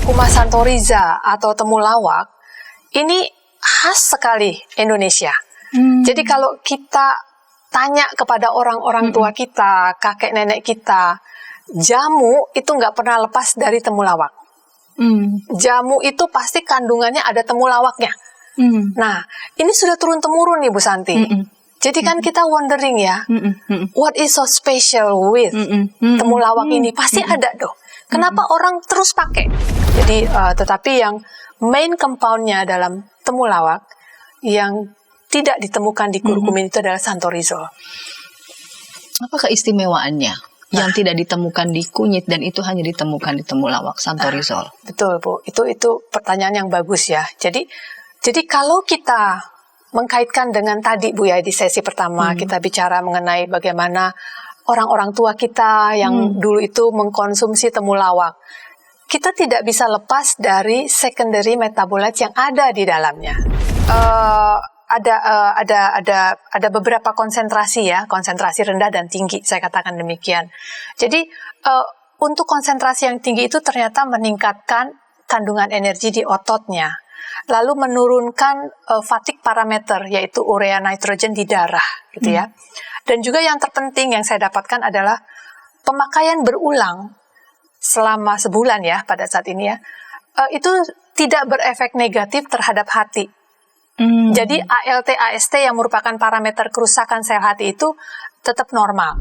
kurkuma santoriza atau temulawak ini khas sekali Indonesia. Jadi kalau kita tanya kepada orang-orang tua kita, kakek nenek kita, jamu itu nggak pernah lepas dari temulawak. Jamu itu pasti kandungannya ada temulawaknya. Nah, ini sudah turun-temurun nih Bu Santi. Jadi kan kita wondering ya, what is so special with temulawak ini? Pasti ada dong. Kenapa orang terus pakai? Jadi, tetapi yang main compound-nya dalam temulawak yang tidak ditemukan di kurkumin itu adalah santorizol. Apa keistimewaannya yang tidak ditemukan di kunyit dan itu hanya ditemukan di temulawak, santorizol? Betul Bu, itu pertanyaan yang bagus ya. Jadi kalau kita mengkaitkan dengan tadi Bu ya di sesi pertama kita bicara mengenai bagaimana orang-orang tua kita yang dulu itu mengkonsumsi temulawak, kita tidak bisa lepas dari secondary metabolite yang ada di dalamnya. Ada beberapa konsentrasi ya, konsentrasi rendah dan tinggi, saya katakan demikian. Jadi untuk konsentrasi yang tinggi itu ternyata meningkatkan kandungan energi di ototnya, lalu menurunkan fatigue parameter yaitu urea nitrogen di darah, gitu ya. Dan juga yang terpenting yang saya dapatkan adalah pemakaian berulang selama sebulan ya pada saat ini ya, itu tidak berefek negatif terhadap hati. Jadi ALT, AST yang merupakan parameter kerusakan sel hati itu tetap normal.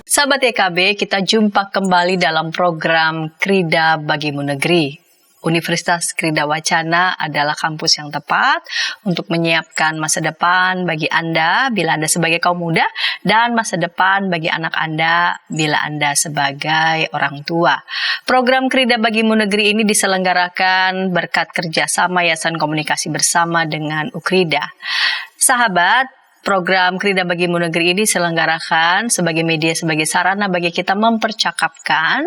Sahabat YKB, kita jumpa kembali dalam program Krida Bagimu Negeri. Universitas Krida Wacana adalah kampus yang tepat untuk menyiapkan masa depan bagi Anda bila Anda sebagai kaum muda dan masa depan bagi anak Anda bila Anda sebagai orang tua. Program Krida Bagimu Negeri ini diselenggarakan berkat kerjasama Yayasan Komunikasi Bersama dengan Ukrida. Sahabat, program Krida Bagimu Negeri ini diselenggarakan sebagai media, sebagai sarana bagi kita mempercakapkan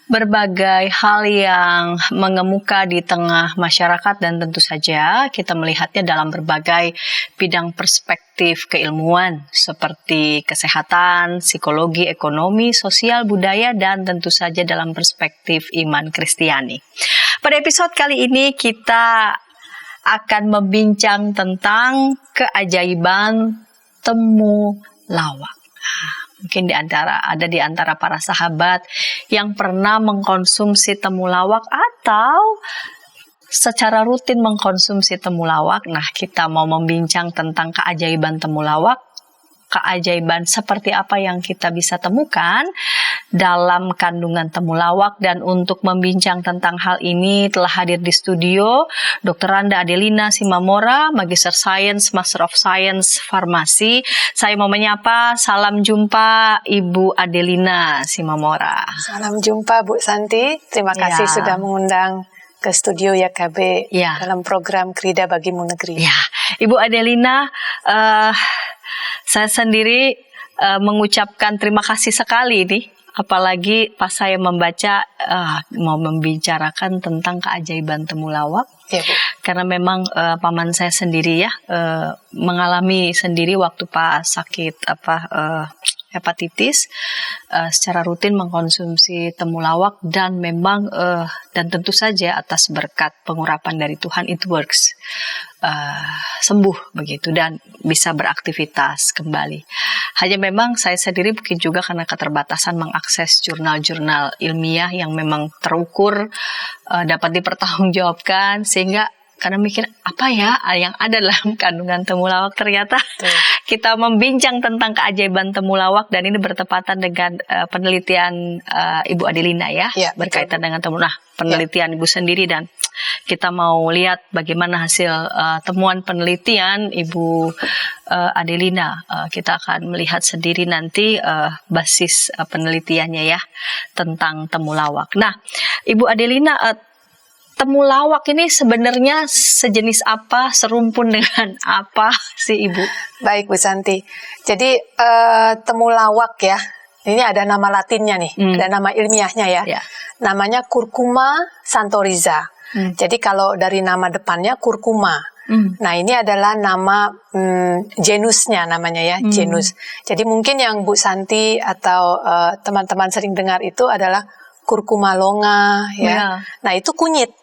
berbagai hal yang mengemuka di tengah masyarakat dan tentu saja kita melihatnya dalam berbagai bidang perspektif keilmuan seperti kesehatan, psikologi, ekonomi, sosial, budaya, dan tentu saja dalam perspektif iman Kristiani. Pada episode kali ini kita akan membincang tentang keajaiban temulawak. Mungkin ada di antara para sahabat yang pernah mengkonsumsi temulawak atau secara rutin mengkonsumsi temulawak. Nah, kita mau membincang tentang keajaiban temulawak. Keajaiban seperti apa yang kita bisa temukan dalam kandungan temulawak, dan untuk membincang tentang hal ini telah hadir di studio Dr. Randa Adelina Simamora, Magister Science, Master of Science Farmasi. Saya mau menyapa, salam jumpa Ibu Adelina Simamora. Salam jumpa Bu Santi, terima kasih sudah mengundang ke studio YKB dalam program Krida Bagimu Negeri. Ya, Ibu Adelina, saya sendiri mengucapkan terima kasih sekali nih, apalagi pas saya membaca mau membicarakan tentang keajaiban temulawak. Ya, Bu. Karena memang paman saya sendiri ya mengalami sendiri waktu pas sakit hepatitis, secara rutin mengkonsumsi temulawak dan memang dan tentu saja atas berkat pengurapan dari Tuhan it works, sembuh begitu dan bisa beraktivitas kembali. Hanya memang saya sendiri mungkin juga karena keterbatasan mengakses jurnal-jurnal ilmiah yang memang terukur dapat dipertanggungjawabkan, sehingga karena mikir apa ya yang ada dalam kandungan temulawak, ternyata kita membincang tentang keajaiban temulawak dan ini bertepatan dengan penelitian Ibu Adelina ya berkaitan dengan temulawak. Penelitian Ibu sendiri, dan kita mau lihat bagaimana hasil temuan penelitian Ibu Adelina. Kita akan melihat sendiri nanti basis penelitiannya ya tentang temulawak. Nah, Ibu Adelina, temulawak ini sebenarnya sejenis apa, serumpun dengan apa sih Ibu? Baik Bu Santi, jadi temulawak ya, Ini ada nama latinnya nih, ada nama ilmiahnya ya. Namanya Curcuma santoriza. Jadi kalau dari nama depannya curcuma. Nah ini adalah nama genusnya namanya ya, genus. Jadi mungkin yang Bu Santi atau teman-teman sering dengar itu adalah Curcuma longa ya. Nah itu kunyit.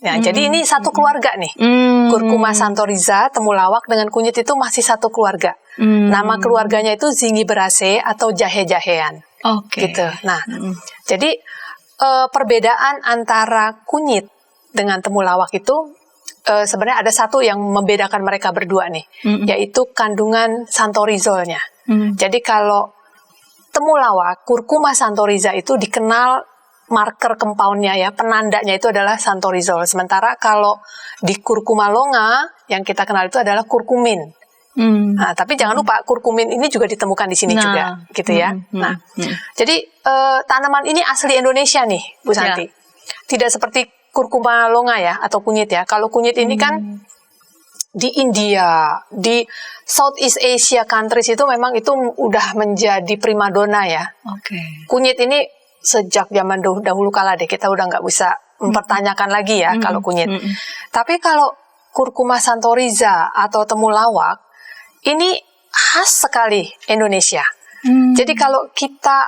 Nah, jadi ini satu keluarga nih. Curcuma santoriza, temulawak dengan kunyit itu masih satu keluarga. Nama keluarganya itu Zingiberaceae atau jahe-jahean. Gitu. Nah, jadi perbedaan antara kunyit dengan temulawak itu sebenarnya ada satu yang membedakan mereka berdua nih, yaitu kandungan santorizolnya. Jadi kalau temulawak, Curcuma santoriza itu dikenal marker compoundnya ya, penandanya itu adalah santorizol. Sementara kalau di Curcuma longa yang kita kenal itu adalah kurkumin. Nah, tapi jangan lupa kurkumin ini juga ditemukan di sini juga, gitu ya. Nah, jadi tanaman ini asli Indonesia nih, Bu Santi. Tidak seperti Curcuma longa ya atau kunyit ya. Kalau kunyit ini kan di India, di Southeast Asia countries itu memang itu udah menjadi primadona ya. Kunyit ini sejak zaman dahulu kala deh, kita udah nggak bisa mempertanyakan lagi ya kalau kunyit. Tapi kalau Curcuma santoriza atau temulawak, ini khas sekali Indonesia. Jadi kalau kita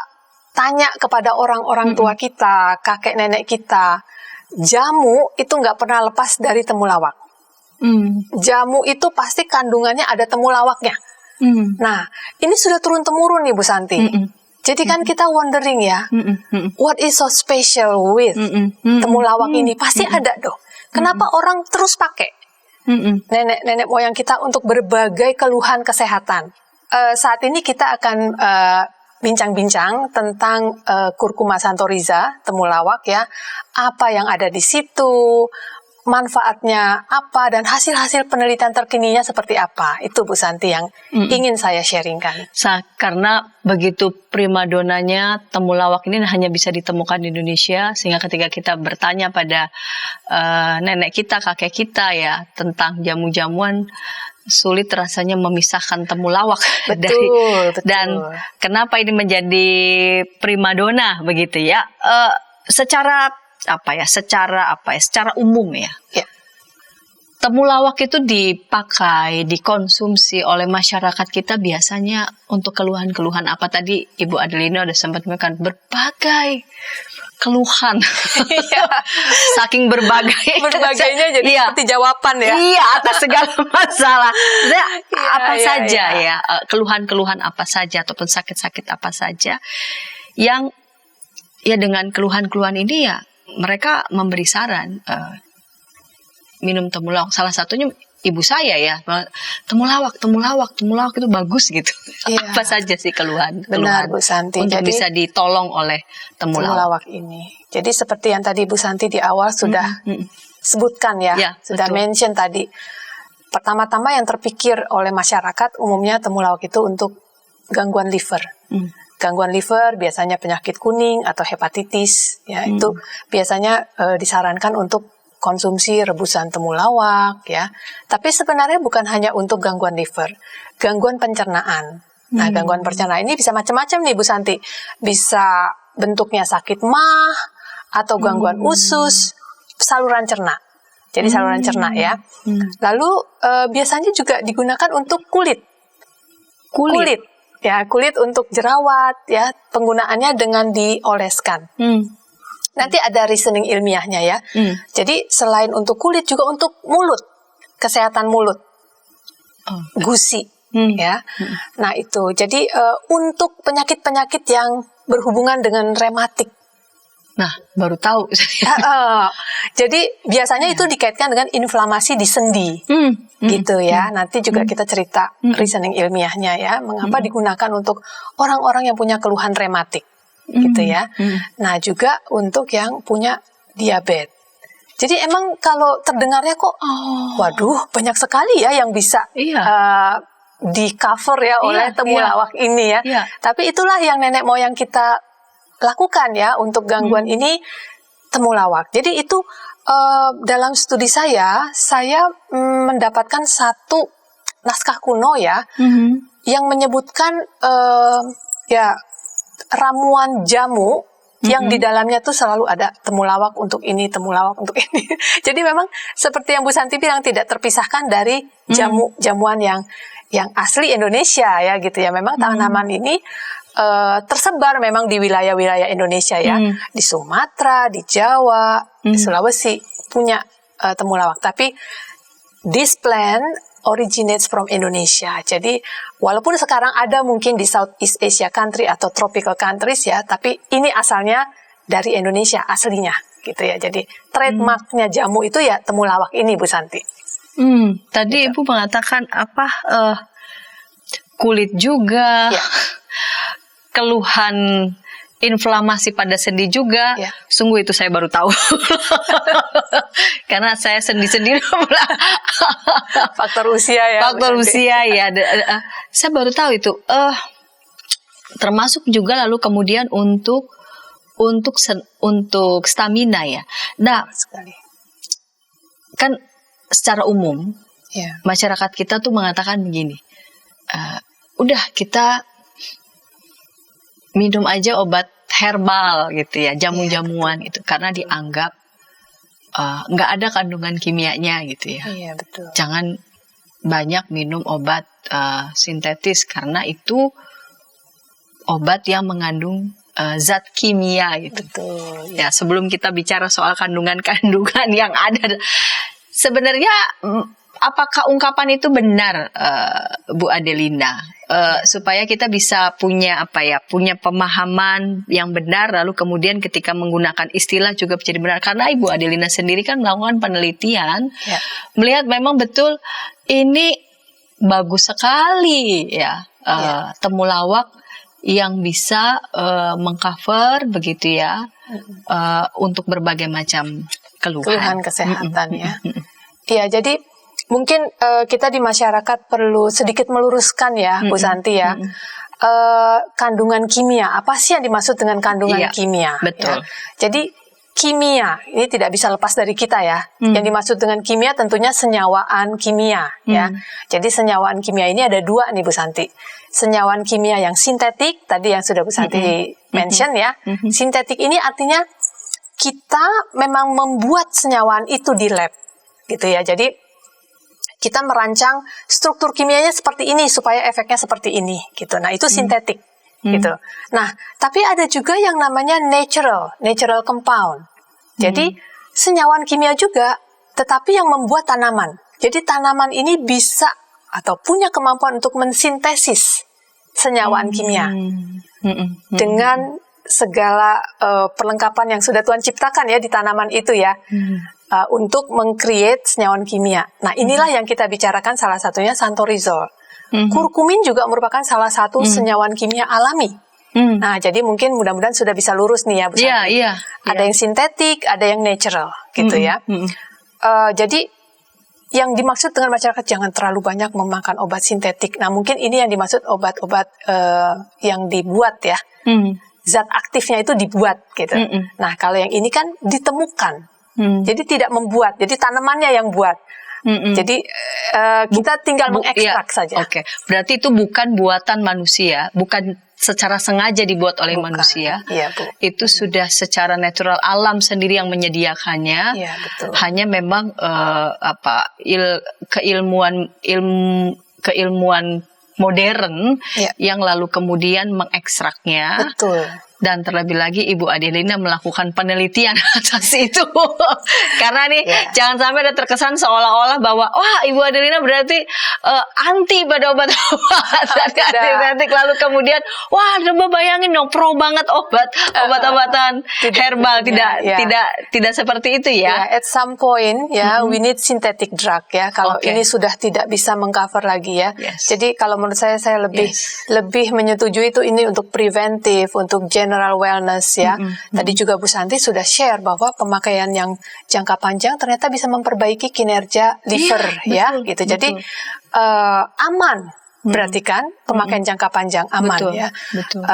tanya kepada orang-orang tua kita, kakek nenek kita, jamu itu nggak pernah lepas dari temulawak. Jamu itu pasti kandungannya ada temulawaknya. Nah, ini sudah turun-temurun nih Bu Santi. Jadi kan kita wondering ya, what is so special with temulawak ini? Pasti ada dong. Kenapa orang terus pakai nenek moyang kita untuk berbagai keluhan kesehatan? Saat ini kita akan bincang-bincang tentang Curcuma santoriza, temulawak ya. Apa yang ada di situ, manfaatnya apa, dan hasil-hasil penelitian terkininya seperti apa. Itu Bu Santi yang ingin saya sharingkan. Karena begitu primadonanya temulawak ini hanya bisa ditemukan di Indonesia, sehingga ketika kita bertanya pada nenek kita, kakek kita ya tentang jamu-jamuan, sulit rasanya memisahkan temulawak betul. Dan kenapa ini menjadi primadona begitu ya? Secara umum ya. Temulawak itu dipakai, dikonsumsi oleh masyarakat kita biasanya untuk keluhan-keluhan apa tadi Ibu Adelina udah sempat mengatakan berbagai keluhan. Saking berbagainya jadi seperti jawaban ya. Iya, atas segala masalah. Keluhan-keluhan apa saja ataupun sakit-sakit apa saja yang ya dengan keluhan-keluhan ini ya mereka memberi saran minum temulawak. Salah satunya ibu saya ya, temulawak itu bagus gitu. Apa saja sih keluhan Bu Santi. Untuk bisa ditolong oleh temulawak ini. Jadi seperti yang tadi Bu Santi di awal sudah sebutkan ya, sudah mention tadi. Pertama-tama yang terpikir oleh masyarakat umumnya temulawak itu untuk gangguan liver. Gangguan liver biasanya penyakit kuning atau hepatitis ya, itu biasanya disarankan untuk konsumsi rebusan temulawak ya. Tapi sebenarnya bukan hanya untuk gangguan liver, gangguan pencernaan. Nah, gangguan pencernaan ini bisa macam-macam nih Bu Santi. Bisa bentuknya sakit mah atau gangguan usus, saluran cerna. Jadi saluran cerna ya. Lalu biasanya juga digunakan untuk kulit. Ya, kulit untuk jerawat ya, penggunaannya dengan dioleskan. Nanti ada reasoning ilmiahnya ya. Jadi selain untuk kulit juga untuk mulut, kesehatan mulut, gusi ya. Nah itu. Jadi untuk penyakit-penyakit yang berhubungan dengan rematik. Nah, baru tahu. Jadi biasanya itu dikaitkan dengan inflamasi di sendi, gitu ya. Nanti juga kita cerita reasoning ilmiahnya ya, mengapa digunakan untuk orang-orang yang punya keluhan rematik, gitu ya. Nah, juga untuk yang punya diabetes. Jadi emang kalau terdengarnya kok, waduh, banyak sekali ya yang bisa di cover ya oleh temulawak ini ya. Tapi itulah yang nenek moyang kita lakukan ya untuk gangguan ini, temulawak. Jadi itu dalam studi saya mendapatkan satu naskah kuno ya yang menyebutkan ramuan jamu yang di dalamnya tuh selalu ada temulawak untuk ini, temulawak untuk ini. Jadi memang seperti yang Bu Santi bilang, tidak terpisahkan dari jamuan yang asli Indonesia ya gitu ya. Memang tanaman ini tersebar memang di wilayah-wilayah Indonesia ya, di Sumatera, di Jawa, di Sulawesi punya temulawak. Tapi this plant originates from Indonesia. Jadi walaupun sekarang ada mungkin di Southeast Asia country atau tropical countries ya, tapi ini asalnya dari Indonesia aslinya gitu ya. Jadi trademarknya jamu itu ya temulawak ini, Bu Santi. Tadi gitu. Ibu mengatakan apa? Kulit juga, keluhan inflamasi pada sendi juga. Sungguh itu saya baru tahu. Karena saya sendi-sendi faktor usia ya. Faktor usia ya. Saya baru tahu itu. Termasuk juga lalu kemudian untuk stamina ya. Nah, kan secara umum masyarakat kita tuh mengatakan begini. Udah kita minum aja obat herbal gitu ya, jamu-jamuan itu, karena dianggap nggak ada kandungan kimianya gitu ya. Iya, betul. Jangan banyak minum obat sintetis karena itu obat yang mengandung zat kimia gitu. Betul. Ya, sebelum kita bicara soal kandungan-kandungan yang ada, sebenarnya apakah ungkapan itu benar, Bu Adelina? Supaya kita bisa punya punya pemahaman yang benar, lalu kemudian ketika menggunakan istilah juga menjadi benar. Karena Ibu Adelina sendiri kan melakukan penelitian, melihat memang betul ini bagus sekali ya, temulawak yang bisa mengcover begitu ya, untuk berbagai macam keluhan kesehatan ya. Iya, jadi mungkin kita di masyarakat perlu sedikit meluruskan ya, Bu Santi ya. Kandungan kimia, apa sih yang dimaksud dengan kandungan kimia? Betul. Ya. Jadi kimia ini tidak bisa lepas dari kita ya. Yang dimaksud dengan kimia tentunya senyawaan kimia ya. Jadi senyawaan kimia ini ada dua nih, Bu Santi. Senyawaan kimia yang sintetik, tadi yang sudah Bu Santi mention ya. Sintetik ini artinya kita memang membuat senyawaan itu di lab gitu ya. Jadi kita merancang struktur kimianya seperti ini supaya efeknya seperti ini gitu. Nah, itu sintetik gitu. Nah, tapi ada juga yang namanya natural compound. Jadi senyawaan kimia juga, tetapi yang membuat tanaman. Jadi tanaman ini bisa atau punya kemampuan untuk mensintesis senyawaan kimia dengan segala perlengkapan yang sudah Tuhan ciptakan ya di tanaman itu ya. Untuk meng-create senyawaan kimia. Nah, inilah yang kita bicarakan, salah satunya santorizol. Kurkumin juga merupakan salah satu senyawaan kimia alami. Nah, jadi mungkin mudah-mudahan sudah bisa lurus nih ya, Bu Santi. Ada yang sintetik, ada yang natural, gitu ya. Jadi yang dimaksud dengan masyarakat jangan terlalu banyak memakan obat sintetik. Nah, mungkin ini yang dimaksud obat-obat yang dibuat ya. Zat aktifnya itu dibuat gitu. Nah, kalau yang ini kan ditemukan. Jadi tidak membuat, jadi tanamannya yang buat. Jadi kita tinggal mengekstrak saja. Oke, berarti itu bukan buatan manusia, bukan secara sengaja dibuat oleh manusia. Iya, Bu. Itu sudah secara natural, alam sendiri yang menyediakannya. Iya, betul. Hanya memang keilmuan modern yang lalu kemudian mengekstraknya. Betul. Dan terlebih lagi Ibu Adelina melakukan penelitian atas itu. Karena nih jangan sampai ada terkesan seolah-olah bahwa wah Ibu Adelina berarti anti pada obat-obatan antibiotik, lalu kemudian wah coba bayangin dong pro banget obat-obatan herbal. Tidak seperti itu ya. At some point we need synthetic drug ya. Kalau ini sudah tidak bisa mengcover lagi ya. Jadi kalau menurut saya lebih menyetujui itu ini untuk preventif, untuk general wellness ya. Tadi juga Bu Santi sudah share bahwa pemakaian yang jangka panjang ternyata bisa memperbaiki kinerja liver betul, gitu. Jadi aman berarti kan pemakaian jangka panjang aman ya. Betul.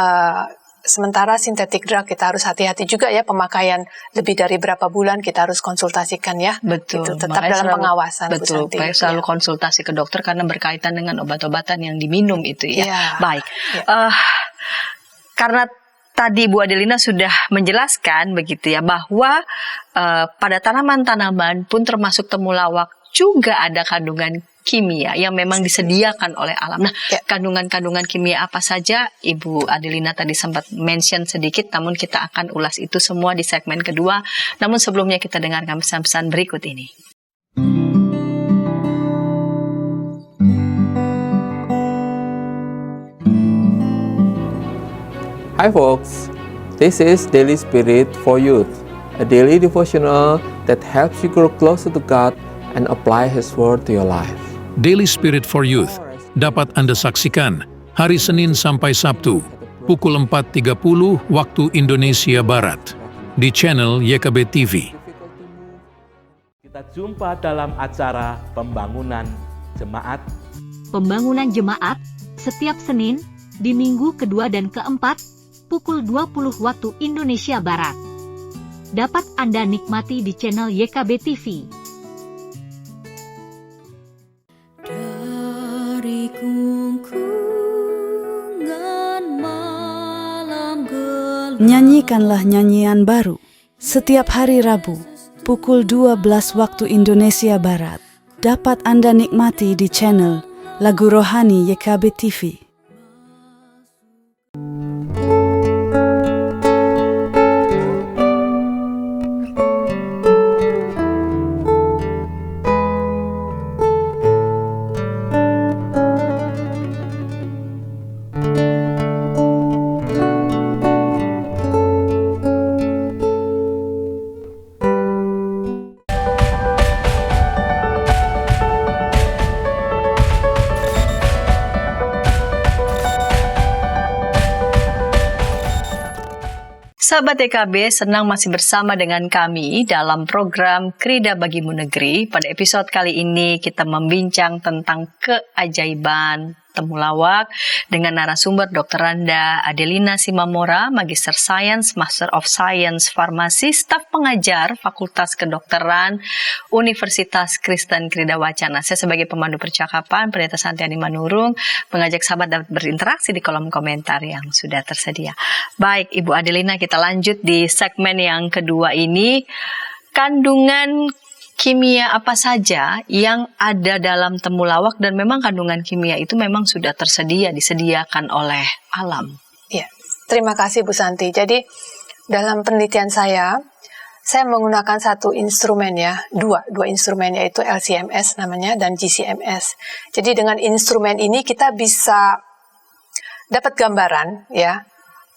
Sementara sintetik drug kita harus hati-hati juga ya, pemakaian lebih dari berapa bulan kita harus konsultasikan ya. Betul. Gitu, tetap dalam pengawasan. Betul. Bu Santi. Selalu konsultasi ke dokter karena berkaitan dengan obat-obatan yang diminum itu ya. Baik. Karena tadi Bu Adelina sudah menjelaskan begitu ya, bahwa pada tanaman-tanaman pun termasuk temulawak juga ada kandungan kimia yang memang disediakan oleh alam. Nah, kandungan-kandungan kimia apa saja Ibu Adelina tadi sempat mention sedikit, namun kita akan ulas itu semua di segmen kedua. Namun sebelumnya kita dengarkan pesan-pesan berikut ini. Hi folks, this is Daily Spirit for Youth, a daily devotional that helps you grow closer to God and apply His Word to your life. Daily Spirit for Youth dapat Anda saksikan hari Senin sampai Sabtu pukul 4.30 waktu Indonesia Barat di channel YKB TV. Kita jumpa dalam acara Pembangunan Jemaat. Pembangunan Jemaat setiap Senin di minggu kedua dan keempat pukul 20 waktu Indonesia Barat. Dapat Anda nikmati di channel YKB TV. Dari kungkungan malam gelap. Nyanyikanlah nyanyian baru setiap hari Rabu pukul 12 waktu Indonesia Barat. Dapat Anda nikmati di channel Lagu Rohani YKB TV. Sahabat YKB, senang masih bersama dengan kami dalam program Krida Bagimu Negeri. Pada episode kali ini kita membincang tentang keajaiban temulawak dengan narasumber Dr. Randa Adelina Simamora, Magister Sains, Master of Science Farmasi, staf pengajar Fakultas Kedokteran Universitas Kristen Krida Wacana. Saya sebagai pemandu percakapan, Pendeta Santiani Manurung, mengajak sahabat dapat berinteraksi di kolom komentar yang sudah tersedia. Baik, Ibu Adelina, kita lanjut di segmen yang kedua ini. Kandungan kimia apa saja yang ada dalam temulawak, dan memang kandungan kimia itu memang sudah disediakan oleh alam. Ya, terima kasih Bu Santi. Jadi dalam penelitian saya menggunakan satu instrumen ya, dua instrumen, yaitu LC-MS namanya dan GC-MS. Jadi dengan instrumen ini kita bisa dapat gambaran ya,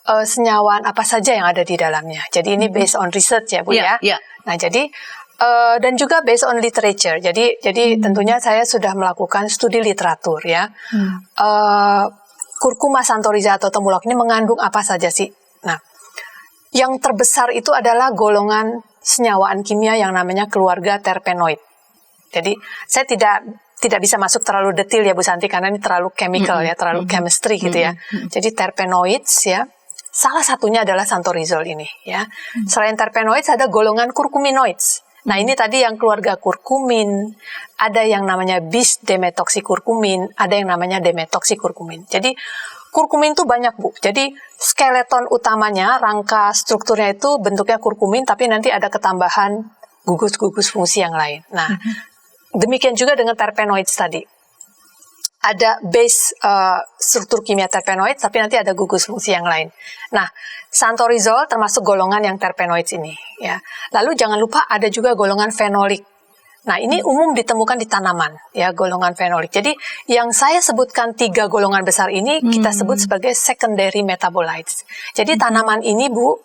senyawa apa saja yang ada di dalamnya. Jadi ini based on research ya Bu ya. Nah jadi dan juga based on literature. Jadi tentunya saya sudah melakukan studi literatur ya. Curcuma santoriza atau temulawak ini mengandung apa saja sih? Nah, yang terbesar itu adalah golongan senyawaan kimia yang namanya keluarga terpenoid. Jadi saya tidak bisa masuk terlalu detail ya Bu Santi, karena ini terlalu chemical ya, terlalu chemistry gitu ya. Jadi terpenoids ya. Salah satunya adalah santorizol ini ya. Selain terpenoids ada golongan curcuminoids. Nah ini tadi yang keluarga kurkumin, ada yang namanya bis demetoksikurkumin, ada yang namanya demetoksikurkumin. Jadi kurkumin itu banyak Bu. Jadi skeleton utamanya, rangka strukturnya itu bentuknya kurkumin, tapi nanti ada ketambahan gugus-gugus fungsi yang lain. Nah demikian juga dengan terpenoids tadi. Ada base struktur kimia terpenoid, tapi nanti ada gugus fungsi yang lain. Nah, santorizol termasuk golongan yang terpenoids ini. Ya. Lalu jangan lupa ada juga golongan fenolik. Nah, ini umum ditemukan di tanaman, ya, golongan fenolik. Jadi, yang saya sebutkan 3 golongan besar ini kita sebut sebagai secondary metabolites. Jadi, tanaman ini, Bu,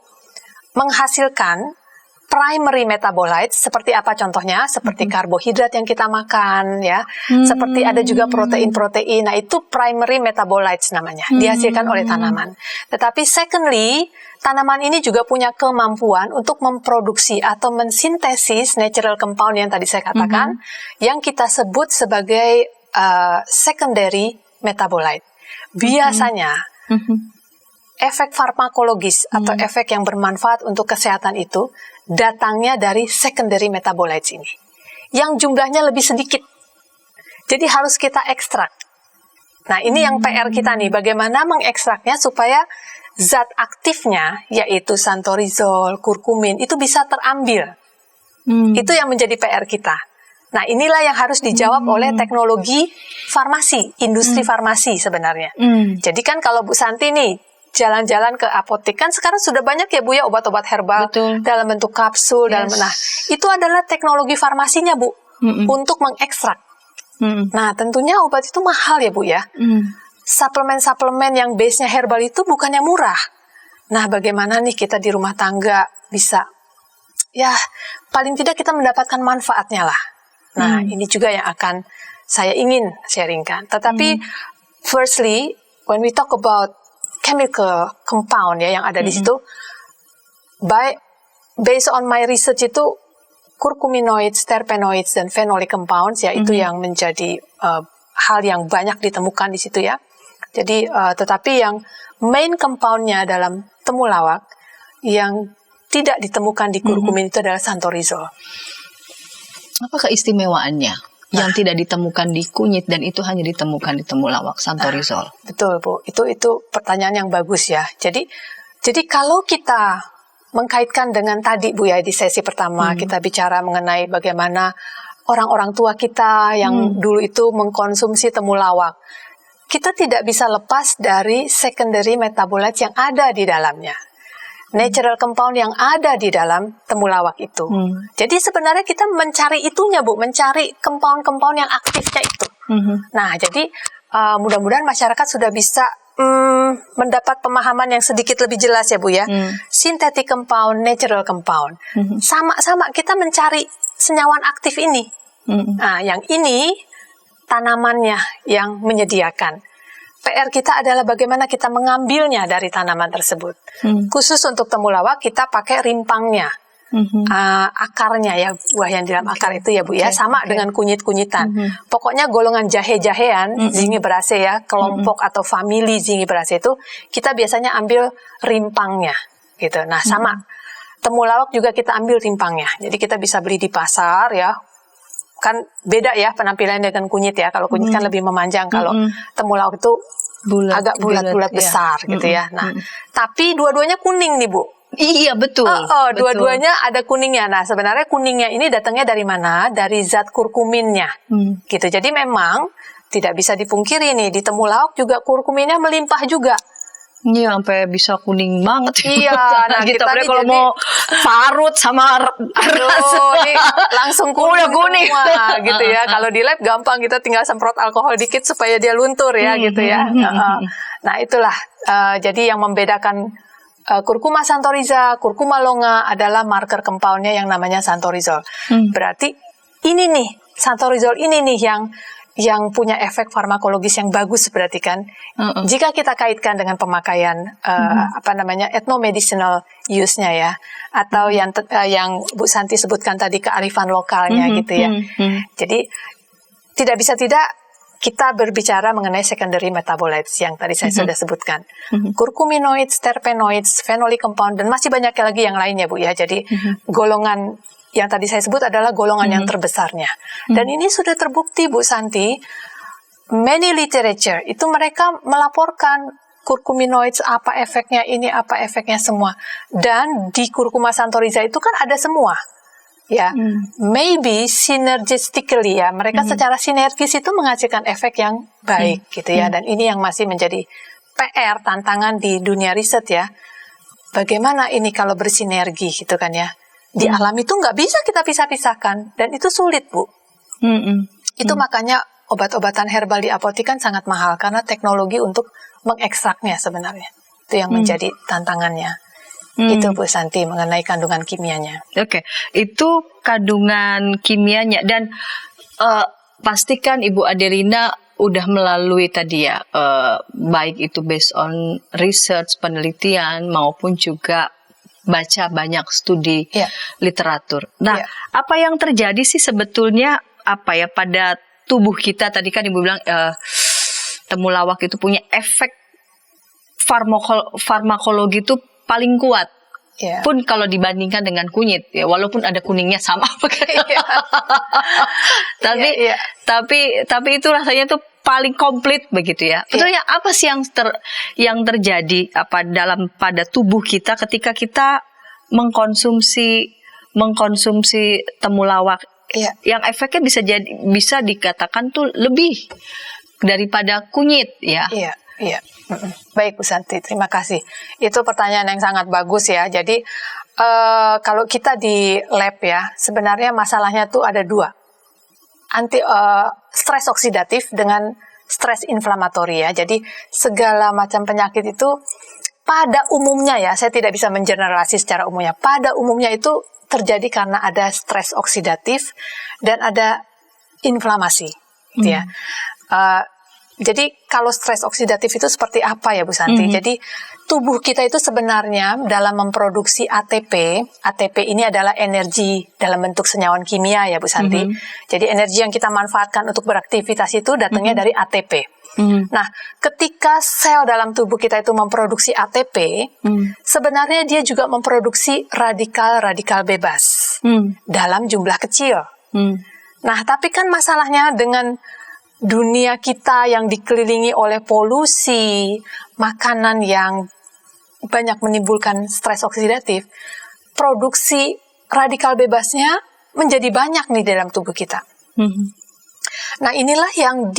menghasilkan primary metabolites, seperti apa contohnya? Seperti karbohidrat yang kita makan, ya. Seperti ada juga protein-protein. Nah, itu primary metabolites namanya, dihasilkan oleh tanaman. Tetapi secondly, tanaman ini juga punya kemampuan untuk memproduksi atau mensintesis natural compound yang tadi saya katakan, yang kita sebut sebagai secondary metabolite. Biasanya, efek farmakologis atau efek yang bermanfaat untuk kesehatan itu datangnya dari secondary metabolites ini, yang jumlahnya lebih sedikit. Jadi harus kita ekstrak. Nah ini yang PR kita nih, bagaimana mengekstraknya supaya zat aktifnya yaitu santorizol, kurkumin itu bisa terambil. Itu yang menjadi PR kita. Nah, inilah yang harus dijawab oleh teknologi farmasi, industri farmasi sebenarnya. Jadi kan kalau Bu Santi nih jalan-jalan ke apotek kan sekarang sudah banyak ya Bu ya obat-obat herbal dalam bentuk kapsul, nah itu adalah teknologi farmasinya Bu untuk mengekstrak. Nah, tentunya obat itu mahal ya Bu ya. Suplemen-suplemen yang base-nya herbal itu bukannya murah. Nah, bagaimana nih kita di rumah tangga bisa, ya paling tidak kita mendapatkan manfaatnya lah. Nah, ini juga yang akan saya ingin sharingkan. Tetapi, firstly, when we talk about chemical compound ya yang ada di situ, based on my research itu, curcuminoids, terpenoids, dan phenolic compounds ya itu yang menjadi hal yang banyak ditemukan di situ ya. Jadi, tetapi yang main compound-nya dalam temulawak yang tidak ditemukan di kurkumin itu adalah santorizol. Apa keistimewaannya yang tidak ditemukan di kunyit dan itu hanya ditemukan di temulawak, santorizol? Betul Bu, itu pertanyaan yang bagus ya. Jadi kalau kita mengkaitkan dengan tadi Bu ya di sesi pertama kita bicara mengenai bagaimana orang-orang tua kita yang dulu itu mengkonsumsi temulawak. Kita tidak bisa lepas dari secondary metabolites yang ada di dalamnya. Natural compound yang ada di dalam temulawak itu. Jadi sebenarnya kita mencari itunya Bu, mencari compound-compound yang aktifnya itu. Nah, jadi mudah-mudahan masyarakat sudah bisa mendapat pemahaman yang sedikit lebih jelas ya Bu ya. Synthetic compound, natural compound. Sama-sama kita mencari senyawan aktif ini. Nah, yang ini tanamannya yang menyediakan. PR kita adalah bagaimana kita mengambilnya dari tanaman tersebut. Khusus untuk temulawak kita pakai rimpangnya, akarnya ya, buah yang di dalam akar itu ya Bu ya, sama dengan kunyit-kunyitan. Pokoknya golongan jahe-jahean, Zingiberaceae ya, kelompok atau famili Zingiberaceae itu kita biasanya ambil rimpangnya, gitu. Nah sama, temulawak juga kita ambil rimpangnya. Jadi kita bisa beli di pasar ya. Kan beda ya penampilannya dengan kunyit ya. Kalau kunyit kan lebih memanjang, kalau temulawak itu agak bulat-bulat besar gitu ya. Nah, tapi dua-duanya kuning nih Bu. Iya betul. Dua-duanya ada kuningnya. Nah, sebenarnya kuningnya ini datangnya dari mana? Dari zat kurkuminnya. Gitu. Jadi memang tidak bisa dipungkiri nih di temulawak juga kurkuminnya melimpah juga. Iya, sampai bisa kuning banget. Iya, nah kita nih kalau jadi, mau parut sama ini langsung kuning semua gitu ya. Kalau di lab gampang, kita tinggal semprot alkohol dikit supaya dia luntur ya gitu ya. Nah itulah jadi yang membedakan kurkuma santoriza, kurkuma longa adalah marker compoundnya yang namanya santorizol. Berarti ini nih santorizol ini nih yang punya efek farmakologis yang bagus berarti kan. Jika kita kaitkan dengan pemakaian ethnomedicinal use-nya ya, atau yang Bu Santi sebutkan tadi kearifan lokalnya gitu ya. Jadi tidak bisa tidak kita berbicara mengenai secondary metabolites yang tadi saya sudah sebutkan. Curcuminoids, terpenoids, phenolic compound, dan masih banyak lagi yang lainnya Bu ya. Jadi golongan yang tadi saya sebut adalah golongan yang terbesarnya. Dan ini sudah terbukti Bu Santi, many literature, itu mereka melaporkan curcuminoids, apa efeknya ini, apa efeknya semua. Dan di curcuma santoriza itu kan ada semua. Ya, maybe synergistically ya, mereka secara sinergis itu menghasilkan efek yang baik gitu ya. Dan ini yang masih menjadi PR, tantangan di dunia riset ya. Bagaimana ini kalau bersinergi gitu kan ya. Di alam itu nggak bisa kita pisah-pisahkan, dan itu sulit Bu. Itu makanya obat-obatan herbal di apotek kan sangat mahal karena teknologi untuk mengekstraknya sebenarnya itu yang menjadi tantangannya. Itu Bu Santi mengenai kandungan kimianya. Oke, itu kandungan kimianya, dan pastikan Ibu Adelina udah melalui tadi ya, baik itu based on research, penelitian maupun juga baca banyak studi literatur. Nah, apa yang terjadi sih sebetulnya pada tubuh kita? Tadi kan Ibu bilang temulawak itu punya efek farmakologi itu paling kuat. Pun kalau dibandingkan dengan kunyit ya, walaupun ada kuningnya sama. Tapi itu rasanya tuh paling komplit begitu ya. Betulnya apa sih yang terjadi pada tubuh kita ketika kita mengkonsumsi temulawak yang efeknya bisa dikatakan tuh lebih daripada kunyit ya. Iya. Baik Bu Santi, terima kasih. Itu pertanyaan yang sangat bagus ya. Jadi kalau kita di lab ya, sebenarnya masalahnya tuh ada dua. Stres oksidatif dengan stres inflamatori ya. Jadi segala macam penyakit itu pada umumnya ya, saya tidak bisa mengeneralisasi secara umumnya. Pada umumnya itu terjadi karena ada stres oksidatif dan ada inflamasi, gitu ya. Jadi kalau stres oksidatif itu seperti apa ya Bu Santi? Jadi tubuh kita itu sebenarnya dalam memproduksi ATP. ATP ini adalah energi dalam bentuk senyawa kimia ya Bu Santi. Jadi energi yang kita manfaatkan untuk beraktivitas itu datangnya dari ATP. Nah, ketika sel dalam tubuh kita itu memproduksi ATP, sebenarnya dia juga memproduksi radikal-radikal bebas dalam jumlah kecil. Nah, tapi kan masalahnya dengan dunia kita yang dikelilingi oleh polusi, makanan yang banyak menimbulkan stres oksidatif, produksi radikal bebasnya menjadi banyak nih dalam tubuh kita. Nah, inilah yang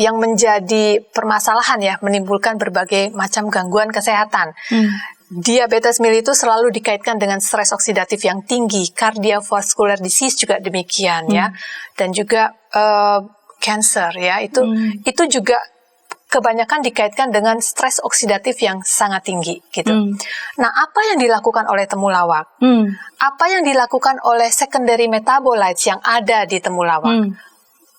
yang menjadi permasalahan ya, menimbulkan berbagai macam gangguan kesehatan. Diabetes mellitus selalu dikaitkan dengan stres oksidatif yang tinggi, cardiovascular disease juga demikian ya, dan juga cancer ya, itu juga kebanyakan dikaitkan dengan stres oksidatif yang sangat tinggi gitu. Nah, apa yang dilakukan oleh temulawak? Apa yang dilakukan oleh secondary metabolites yang ada di temulawak?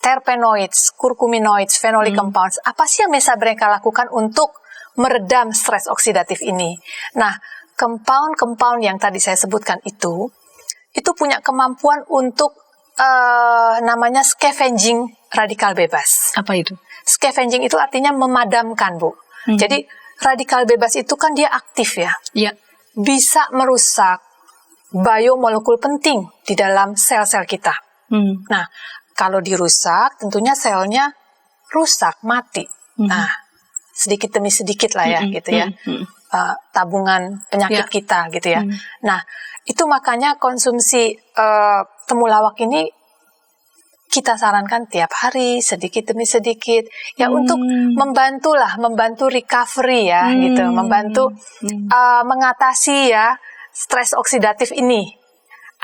Terpenoids, curcuminoids, phenolic compounds. Apa sih yang bisa mereka lakukan untuk meredam stres oksidatif ini? Nah, compound-compound yang tadi saya sebutkan itu punya kemampuan untuk namanya scavenging radikal bebas. Apa itu? Scavenging itu artinya memadamkan, Bu. Jadi radikal bebas itu kan dia aktif ya. Bisa merusak biomolekul penting di dalam sel-sel kita. Nah, kalau dirusak tentunya selnya rusak, mati. Nah, sedikit demi sedikit lah ya gitu ya. Tabungan penyakit kita gitu ya. Nah, itu makanya konsumsi temulawak ini kita sarankan tiap hari sedikit demi sedikit ya, untuk membantu recovery ya gitu, membantu mengatasi ya stres oksidatif ini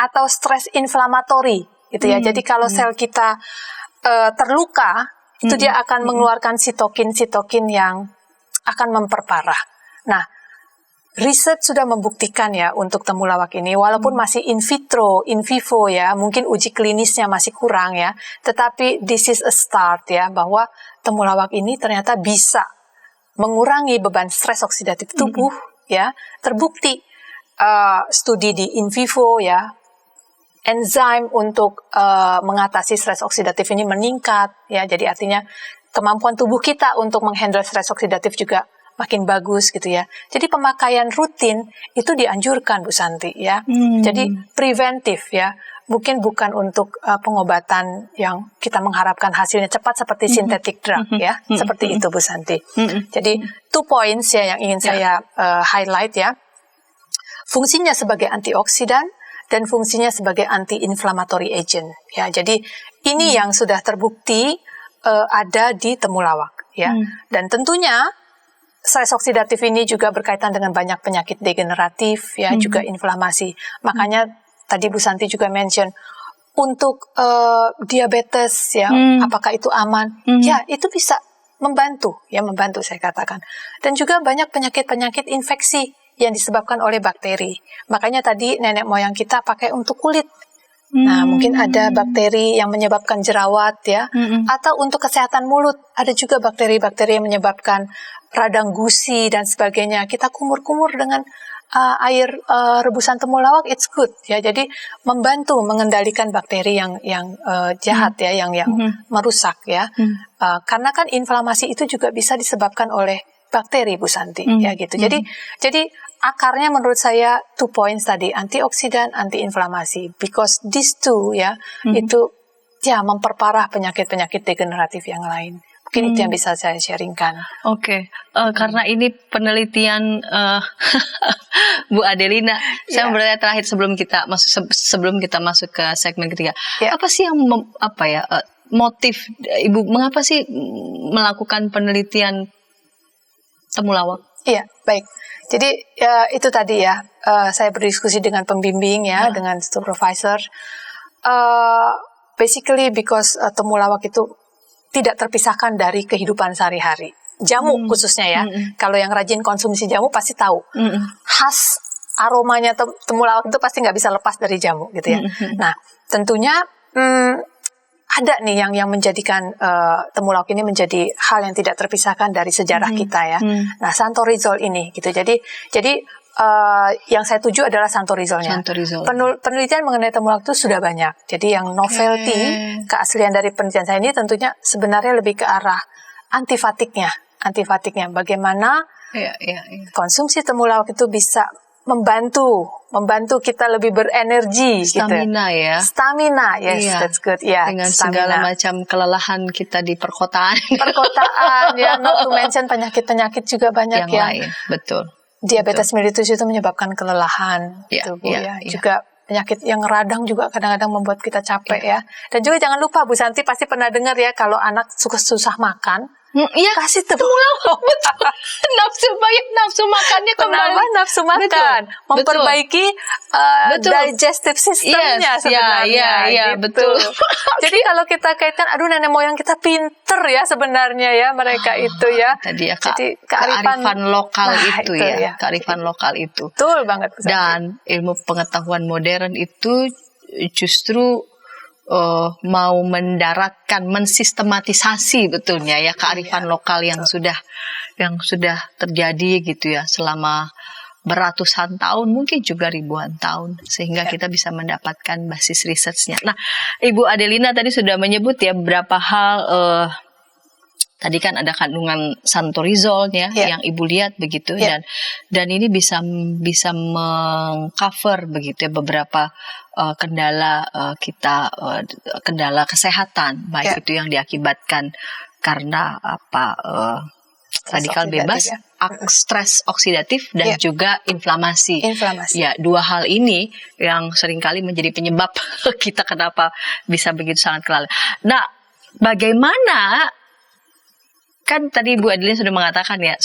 atau stres inflamatori gitu ya. Jadi kalau sel kita terluka, itu dia akan mengeluarkan sitokin yang akan memperparah. Nah, riset sudah membuktikan ya untuk temulawak ini, walaupun masih in vitro, in vivo ya, mungkin uji klinisnya masih kurang ya, tetapi this is a start ya, bahwa temulawak ini ternyata bisa mengurangi beban stres oksidatif tubuh ya. Terbukti studi di in vivo ya, enzim untuk mengatasi stres oksidatif ini meningkat ya, jadi artinya kemampuan tubuh kita untuk menghandle stres oksidatif juga makin bagus gitu ya. Jadi pemakaian rutin itu dianjurkan Bu Santi ya. Jadi preventif ya. Mungkin bukan untuk pengobatan yang kita mengharapkan hasilnya cepat seperti synthetic drug ya. Seperti itu Bu Santi. Jadi 2 points ya yang ingin saya highlight ya. Fungsinya sebagai antioksidan dan fungsinya sebagai anti-inflammatory agent ya. Jadi ini yang sudah terbukti ada di temulawak ya. Dan tentunya stres oksidatif ini juga berkaitan dengan banyak penyakit degeneratif ya, juga inflamasi. Makanya tadi Bu Santi juga mention untuk diabetes ya, apakah itu aman? Ya, itu bisa membantu saya katakan. Dan juga banyak penyakit-penyakit infeksi yang disebabkan oleh bakteri. Makanya tadi nenek moyang kita pakai untuk kulit. Nah, mungkin ada bakteri yang menyebabkan jerawat ya, atau untuk kesehatan mulut ada juga bakteri-bakteri yang menyebabkan radang gusi dan sebagainya. Kita kumur-kumur dengan air rebusan temulawak, it's good ya. Jadi membantu mengendalikan bakteri yang jahat ya, yang merusak ya. Karena kan inflamasi itu juga bisa disebabkan oleh bakteri Bu Santi ya gitu. Jadi akarnya menurut saya 2 points tadi, antioksidan, antiinflamasi, because these two ya itu memperparah penyakit-penyakit degeneratif yang lain. Mungkin itu yang bisa saya sharingkan. Oke. Karena ini penelitian Bu Adelina, saya bertanya terakhir sebelum kita masuk ke segmen ketiga. Apa sih yang motif Ibu mengapa sih melakukan penelitian temulawak? Iya, baik. Jadi itu tadi ya, saya berdiskusi dengan pembimbing ya, dengan supervisor. Basically because temulawak itu tidak terpisahkan dari kehidupan sehari-hari. Jamu khususnya ya. Kalau yang rajin konsumsi jamu pasti tahu. Khas aromanya temulawak itu pasti nggak bisa lepas dari jamu gitu ya. Nah, tentunya ada nih yang menjadikan temulawak ini menjadi hal yang tidak terpisahkan dari sejarah kita ya. Nah, santorizol ini gitu. Jadi yang saya tuju adalah santorizolnya. Penelitian mengenai temulawak itu sudah banyak. Jadi yang novelty, keaslian dari penelitian saya ini tentunya sebenarnya lebih ke arah antifatiknya. Bagaimana konsumsi temulawak itu bisa membantu kita lebih berenergi. Stamina gitu. Stamina, yes, that's good. Dengan segala macam kelelahan kita di perkotaan. Ya, not to mention penyakit-penyakit juga banyak yang lain, betul. Diabetes mellitus itu menyebabkan kelelahan, gitu, Bu, ya. Juga penyakit yang radang juga kadang-kadang membuat kita capek ya. Dan juga jangan lupa Bu Santi pasti pernah dengar ya, kalau anak susah makan, kasih temulawak. Betul. nafsu makannya kembali. Nafsu makan, memperbaiki digestive systemnya sebenarnya. Iya, gitu. betul. Jadi kalau kita kaitkan, aduh nenek moyang kita pinter ya sebenarnya ya mereka itu ya. Tadi ya, jadi kearifan lokal itu ya. Kearifan lokal itu. Betul banget. Dan ilmu pengetahuan modern itu justru mau mendaratkan, mensistematisasi betulnya ya kearifan lokal yang sudah terjadi gitu ya selama beratusan tahun, mungkin juga ribuan tahun, sehingga kita bisa mendapatkan basis risetnya. Nah, Ibu Adelina tadi sudah menyebut ya beberapa hal. Tadi kan ada kandungan santorizol ya, yang Ibu lihat begitu, dan ini bisa mengcover begitu ya beberapa kendala kendala kesehatan, baik itu yang diakibatkan karena radikal bebas, stres oksidatif dan juga inflamasi. Ya, dua hal ini yang seringkali menjadi penyebab kita kenapa bisa begitu sangat kelelahan. Nah, bagaimana? Kan tadi Bu Adelina sudah mengatakan ya,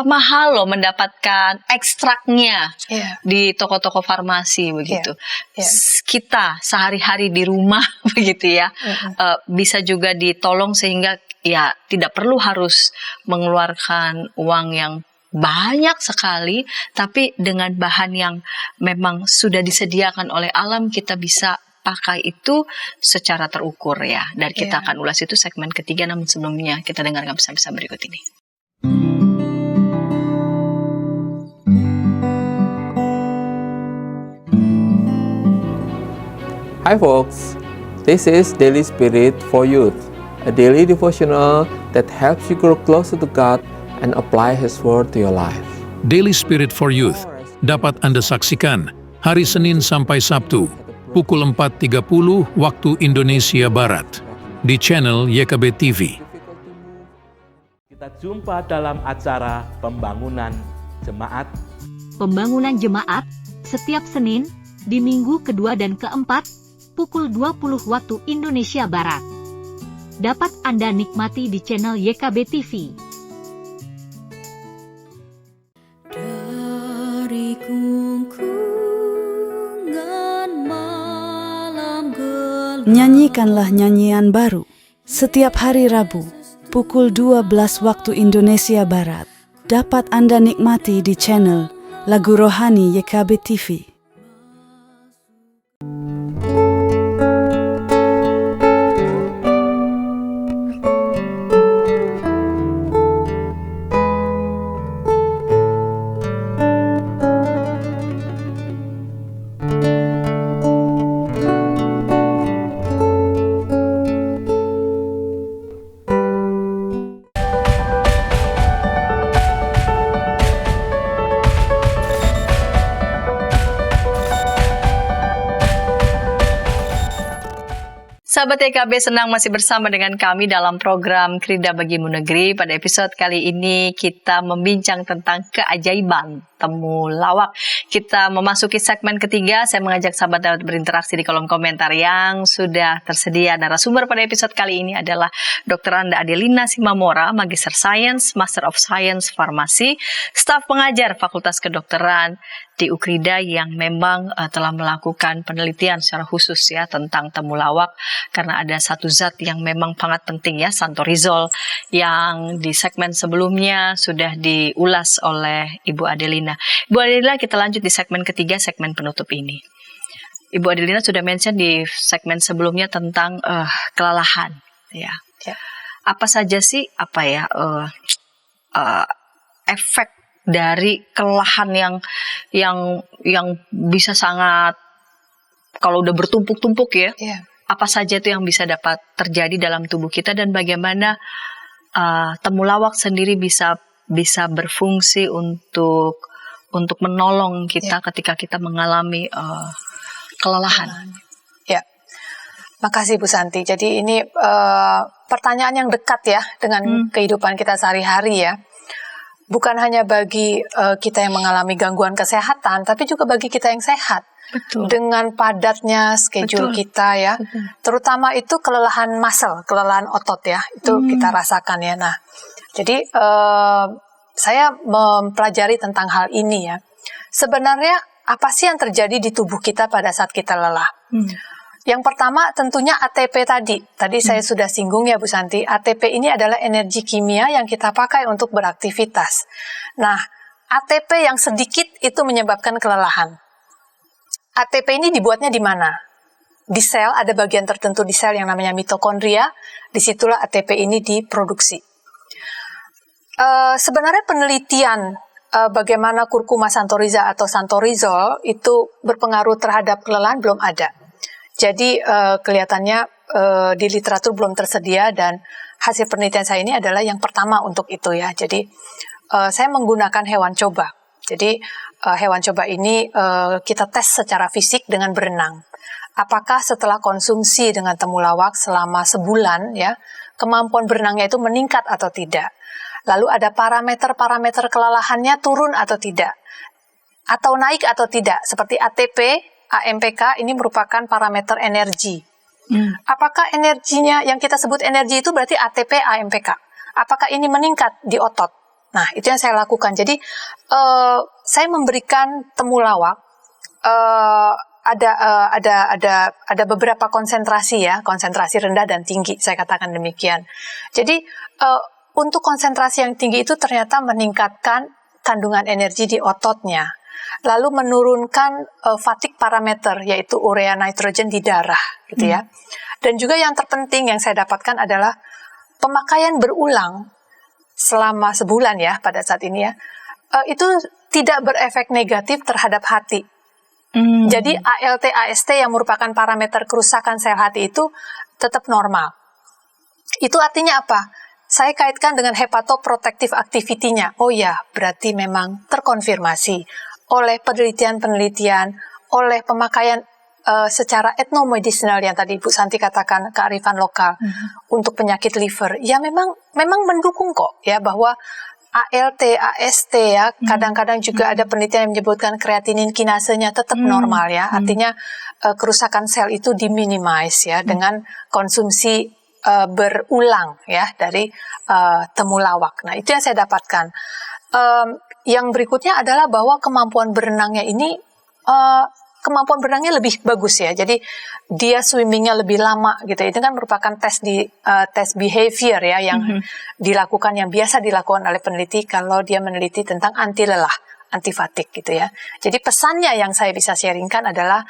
mahal loh mendapatkan ekstraknya di toko-toko farmasi begitu. Kita sehari-hari di rumah begitu ya, bisa juga ditolong sehingga ya tidak perlu harus mengeluarkan uang yang banyak sekali, tapi dengan bahan yang memang sudah disediakan oleh alam kita bisa pakai itu secara terukur ya. Dan kita akan ulas itu segmen ketiga, namun sebelumnya kita dengarkan pesan-pesan berikut ini. Hi folks, this is Daily Spirit for Youth, a daily devotional that helps you grow closer to God and apply His Word to your life. Daily Spirit for Youth dapat Anda saksikan hari Senin sampai Sabtu pukul 4.30 waktu Indonesia Barat di channel YKB TV. Kita jumpa dalam acara Pembangunan Jemaat. Pembangunan Jemaat setiap Senin di minggu kedua dan keempat pukul 20 waktu Indonesia Barat. Dapat Anda nikmati di channel YKB TV. Dari Nyanyikanlah nyanyian baru setiap hari Rabu pukul 12 waktu Indonesia Barat. Dapat Anda nikmati di channel Lagu Rohani YKB TV. Sahabat YKB, senang masih bersama dengan kami dalam program Krida Bagimu Negeri. Pada episode kali ini kita membincang tentang keajaiban temulawak. Kita memasuki segmen ketiga. Saya mengajak sahabat dapat berinteraksi di kolom komentar yang sudah tersedia. Narasumber pada episode kali ini adalah Dr. Anda Adelina Simamora, Magister Sains, Master of Science Farmasi, staf pengajar Fakultas Kedokteran di Ukrida yang memang telah melakukan penelitian secara khusus ya tentang temulawak, karena ada satu zat yang memang sangat penting ya, santorizol, yang di segmen sebelumnya sudah diulas oleh Ibu Adelina. Ibu Adelina, kita lanjut di segmen ketiga, segmen penutup ini. Ibu Adelina sudah mention di segmen sebelumnya tentang kelelahan ya. Apa saja sih efek dari kelelahan yang bisa sangat, kalau udah bertumpuk-tumpuk ya, apa saja itu yang bisa dapat terjadi dalam tubuh kita, dan bagaimana temulawak sendiri bisa berfungsi untuk menolong kita ketika kita mengalami kelelahan. Ya, makasih Bu Santi. Jadi ini pertanyaan yang dekat ya dengan kehidupan kita sehari-hari ya. Bukan hanya bagi kita yang mengalami gangguan kesehatan, tapi juga bagi kita yang sehat. Betul. Dengan padatnya schedule kita ya, terutama itu kelelahan muscle, kelelahan otot ya, itu kita rasakan ya. Nah, jadi saya mempelajari tentang hal ini ya. Sebenarnya apa sih yang terjadi di tubuh kita pada saat kita lelah? Yang pertama tentunya ATP tadi saya sudah singgung ya Bu Santi. ATP ini adalah energi kimia yang kita pakai untuk beraktivitas. Nah, ATP yang sedikit itu menyebabkan kelelahan. ATP ini dibuatnya di mana? Di sel, ada bagian tertentu di sel yang namanya mitokondria. Disitulah ATP ini diproduksi. Sebenarnya penelitian bagaimana kurkuma santoriza atau santorizol itu berpengaruh terhadap kelelahan belum ada. Jadi kelihatannya di literatur belum tersedia, dan hasil penelitian saya ini adalah yang pertama untuk itu ya. Jadi saya menggunakan hewan coba. Jadi hewan coba ini kita tes secara fisik dengan berenang. Apakah setelah konsumsi dengan temulawak selama sebulan ya, kemampuan berenangnya itu meningkat atau tidak? Lalu ada parameter-parameter kelelahannya turun atau tidak? Atau naik atau tidak? Seperti ATP, AMPK ini merupakan parameter energi. Apakah energinya yang kita sebut energi itu berarti ATP, AMPK? Apakah ini meningkat di otot? Nah, itu yang saya lakukan. Jadi saya memberikan temulawak ada beberapa konsentrasi ya, konsentrasi rendah dan tinggi, saya katakan demikian. Jadi untuk konsentrasi yang tinggi itu ternyata meningkatkan kandungan energi di ototnya. Lalu menurunkan fatigue parameter, yaitu urea nitrogen di darah, gitu ya. Dan juga yang terpenting yang saya dapatkan adalah pemakaian berulang selama sebulan ya pada saat ini ya, itu tidak berefek negatif terhadap hati. Jadi ALT, AST yang merupakan parameter kerusakan sel hati itu tetap normal. Itu artinya apa? Saya kaitkan dengan hepatoprotective activity-nya. Oh ya, berarti memang terkonfirmasi oleh penelitian-penelitian, oleh pemakaian secara etnomedicinal yang tadi Bu Santi katakan, kearifan lokal untuk penyakit liver. Ya memang mendukung kok ya, bahwa ALT, AST ya, kadang-kadang juga ada penelitian yang menyebutkan kreatinin kinasenya tetap normal ya. Artinya kerusakan sel itu diminimize ya dengan konsumsi berulang ya dari temulawak. Nah, itu yang saya dapatkan. Yang berikutnya adalah bahwa kemampuan berenangnya ini kemampuan berenangnya lebih bagus ya. Jadi dia swimmingnya lebih lama gitu. Itu kan merupakan tes behavior ya yang dilakukan, yang biasa dilakukan oleh peneliti kalau dia meneliti tentang anti lelah, anti fatigue gitu ya. Jadi pesannya yang saya bisa sharingkan adalah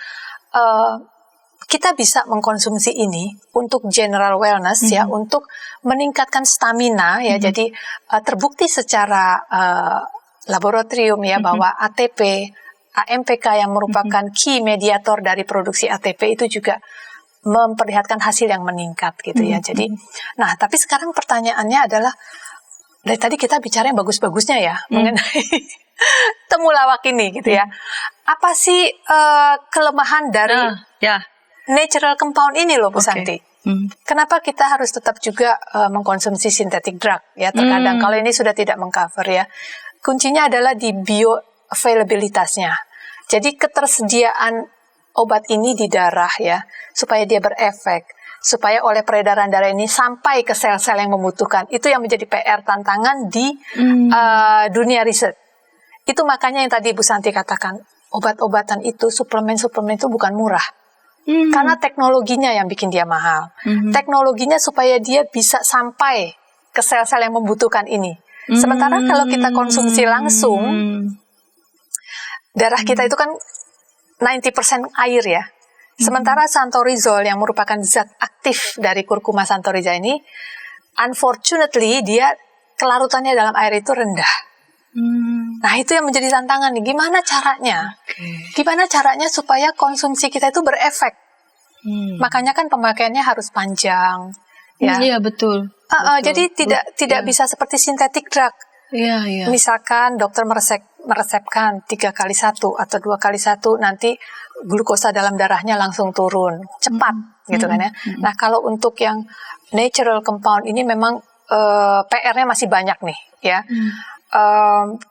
kita bisa mengkonsumsi ini untuk general wellness ya, untuk meningkatkan stamina ya. Jadi terbukti secara laboratorium ya bahwa ATP, AMPK yang merupakan key mediator dari produksi ATP itu juga memperlihatkan hasil yang meningkat gitu ya. Jadi, nah tapi sekarang pertanyaannya adalah, dari tadi kita bicara yang bagus-bagusnya ya mengenai temulawak ini gitu ya. Apa sih kelemahan dari natural compound ini loh Bu Santi? Kenapa kita harus tetap juga mengkonsumsi synthetic drug ya terkadang kalau ini sudah tidak mengcover ya. Kuncinya adalah di bioavailabilitasnya. Jadi ketersediaan obat ini di darah ya supaya dia berefek, supaya oleh peredaran darah ini sampai ke sel-sel yang membutuhkan. Itu yang menjadi PR tantangan di dunia riset. Itu makanya yang tadi Bu Santi katakan, obat-obatan itu, suplemen-suplemen itu bukan murah. Karena teknologinya yang bikin dia mahal. Teknologinya supaya dia bisa sampai ke sel-sel yang membutuhkan ini. Sementara kalau kita konsumsi langsung, darah kita itu kan 90% air ya. Sementara santorizol yang merupakan zat aktif dari kurkuma santoriza ini, unfortunately dia kelarutannya dalam air itu rendah. Nah itu yang menjadi tantangan nih. Gimana caranya? Gimana caranya supaya konsumsi kita itu berefek? Makanya kan pemakaiannya harus panjang. Ya. Iya betul. Jadi tidak bisa seperti sintetik drug. Iya. Misalkan dokter meresepkan 3x1 atau 2x1 nanti glukosa dalam darahnya langsung turun cepat gitu kan ya. Nah kalau untuk yang natural compound ini memang PR-nya masih banyak nih ya.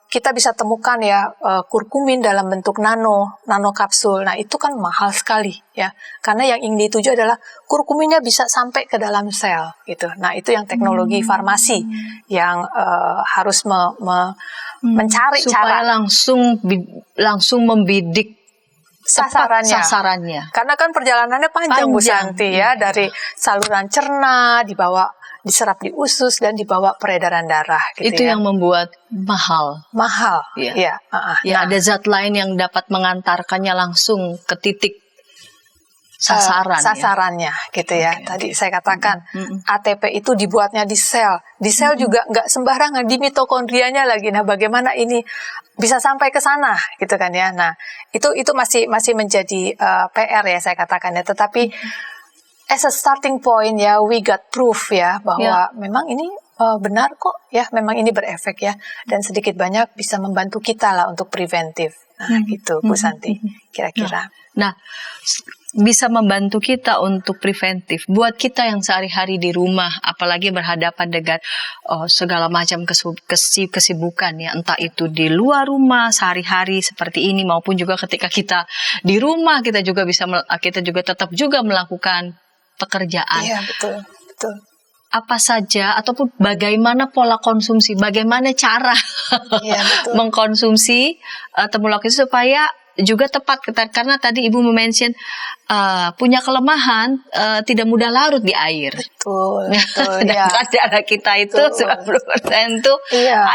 Kita bisa temukan ya kurkumin dalam bentuk nano kapsul. Nah itu kan mahal sekali ya, karena yang ingin dituju adalah kurkuminnya bisa sampai ke dalam sel gitu. Nah itu yang teknologi farmasi yang harus mencari supaya cara langsung membidik sasarannya. Karena kan perjalanannya panjang. Bu Santi ya, dari saluran cerna diserap di usus dan dibawa peredaran darah gitu. Itu ya. yang membuat mahal. Iya. Ya, ada zat lain yang dapat mengantarkannya langsung ke titik sasarannya gitu ya. Tadi saya katakan ATP itu dibuatnya di sel. Di sel juga nggak sembarangan, di mitokondrianya lagi. Nah, bagaimana ini bisa sampai ke sana gitu kan ya. Nah, itu masih menjadi PR ya saya katakan ya. Tetapi as a starting point ya, we got proof ya bahwa memang ini benar kok ya, memang ini berefek ya, dan sedikit banyak bisa membantu kita lah untuk preventif. Nah gitu Bu Santi kira-kira. Nah bisa membantu kita untuk preventif. Buat kita yang sehari-hari di rumah, apalagi berhadapan dengan segala macam kesibukan ya, entah itu di luar rumah sehari-hari seperti ini maupun juga ketika kita di rumah kita juga tetap juga melakukan pekerjaan. Iya betul. Apa saja ataupun bagaimana pola konsumsi, bagaimana cara mengkonsumsi temulawak itu supaya juga tepat, karena tadi Ibu mention punya kelemahan tidak mudah larut di air. Betul. Sedangkan darah kita itu 90% itu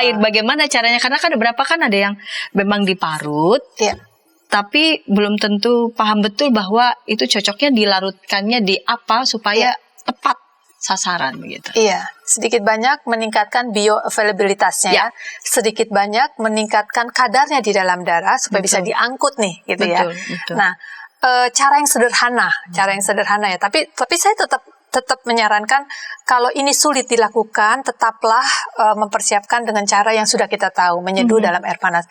air. Bagaimana caranya? Karena kan ada yang memang diparut. Tapi belum tentu paham betul bahwa itu cocoknya dilarutkannya di apa supaya tepat sasaran begitu. Iya, sedikit banyak meningkatkan bioavailabilitasnya ya. Sedikit banyak meningkatkan kadarnya di dalam darah supaya bisa diangkut nih gitu ya. Betul. Nah, cara yang sederhana ya. Tapi saya tetap menyarankan kalau ini sulit dilakukan, tetaplah mempersiapkan dengan cara yang sudah kita tahu, menyeduh dalam air panas.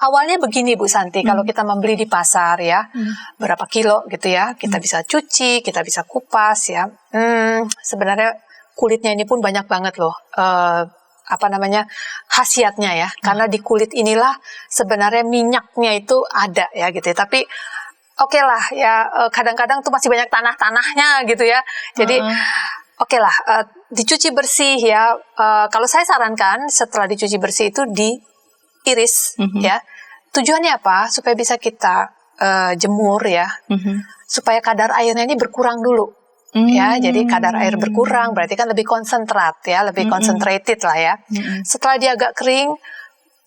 Awalnya begini Bu Santi, kalau kita membeli di pasar ya, berapa kilo gitu ya, kita bisa cuci, kita bisa kupas ya. Sebenarnya kulitnya ini pun banyak banget loh, khasiatnya ya, karena di kulit inilah sebenarnya minyaknya itu ada ya gitu ya. Tapi oke lah ya, kadang-kadang tuh masih banyak tanah-tanahnya gitu ya. Jadi oke lah, dicuci bersih ya. Kalau saya sarankan setelah dicuci bersih itu diiris ya. Tujuannya apa? Supaya bisa kita jemur ya. Supaya kadar airnya ini berkurang dulu. Ya, jadi kadar air berkurang berarti kan lebih konsentrat ya, lebih concentrated lah ya. Setelah dia agak kering,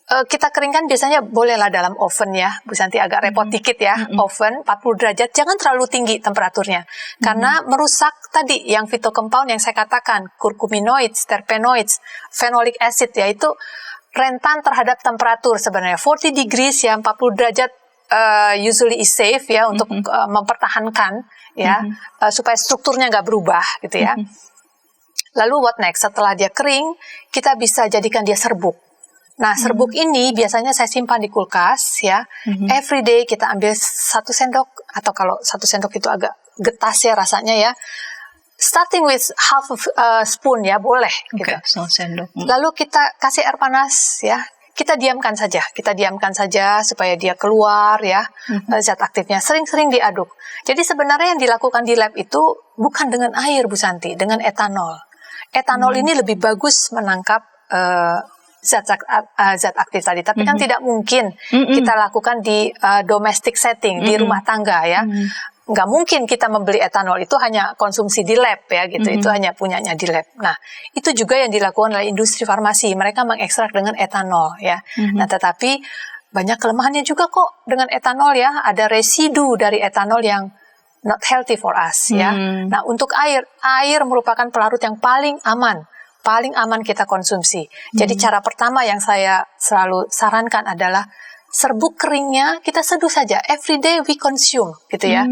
kita keringkan biasanya bolehlah dalam oven ya, Bu Santi, agak repot dikit ya, oven 40 derajat, jangan terlalu tinggi temperaturnya, karena merusak tadi yang phytocompound yang saya katakan, curcuminoids, terpenoids, phenolic acid ya, itu rentan terhadap temperatur sebenarnya, 40 degrees ya, 40 derajat usually is safe ya, untuk mempertahankan ya, supaya strukturnya nggak berubah gitu ya. Lalu what next? Setelah dia kering, kita bisa jadikan dia serbuk. Nah, serbuk ini biasanya saya simpan di kulkas ya. Every day kita ambil 1 sendok, atau kalau 1 sendok itu agak getas ya rasanya ya. starting with half of spoon ya boleh gitu. Setengah sendok. Lalu kita kasih air panas ya. Kita diamkan saja supaya dia keluar ya zat aktifnya. Sering-sering diaduk. Jadi sebenarnya yang dilakukan di lab itu bukan dengan air Bu Santi, dengan etanol. Etanol ini lebih bagus menangkap zat aktif tadi. Tapi kan tidak mungkin kita lakukan di domestic setting, di rumah tangga ya. Nggak mungkin kita membeli etanol, itu hanya konsumsi di lab ya gitu, itu hanya punyanya di lab. Nah itu juga yang dilakukan oleh industri farmasi, mereka mengekstrak dengan etanol ya. Nah tetapi banyak kelemahannya juga kok dengan etanol ya, ada residu dari etanol yang not healthy for us ya. Nah untuk air merupakan pelarut yang paling aman kita konsumsi. Jadi cara pertama yang saya selalu sarankan adalah serbuk keringnya kita seduh saja, every day we consume gitu ya.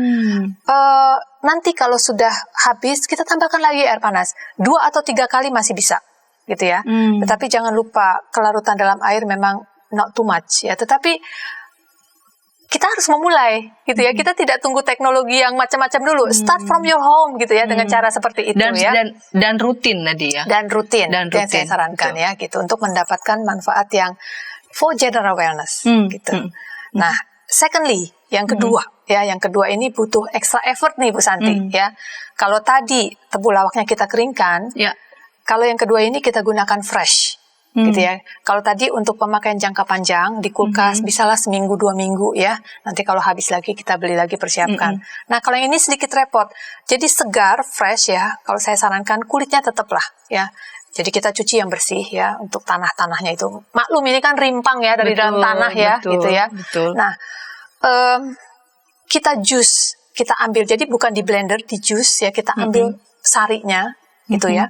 Nanti kalau sudah habis kita tambahkan lagi air panas 2 atau 3 kali masih bisa gitu ya. Tetapi jangan lupa kelarutan dalam air memang not too much ya. Tetapi kita harus memulai gitu ya. Kita tidak tunggu teknologi yang macam-macam dulu. Start from your home gitu ya dengan cara seperti itu dan rutin tadi ya. Dan rutin. Yang saya sarankan ya gitu untuk mendapatkan manfaat yang for general wellness gitu. Nah, secondly, yang kedua ini butuh extra effort nih Bu Santi ya. Kalau tadi tebu lawaknya kita keringkan, kalau yang kedua ini kita gunakan fresh gitu ya. Kalau tadi untuk pemakaian jangka panjang di kulkas bisalah seminggu 2 minggu ya. Nanti kalau habis lagi kita beli lagi, persiapkan. Nah, kalau yang ini sedikit repot. Jadi segar, fresh ya. Kalau saya sarankan kulitnya tetaplah ya. Jadi kita cuci yang bersih ya untuk tanah-tanahnya itu. Maklum ini kan rimpang ya dari dalam tanah ya gitu ya. Nah, kita jus, kita ambil. Jadi bukan di blender, di jus ya, kita ambil sarinya gitu ya.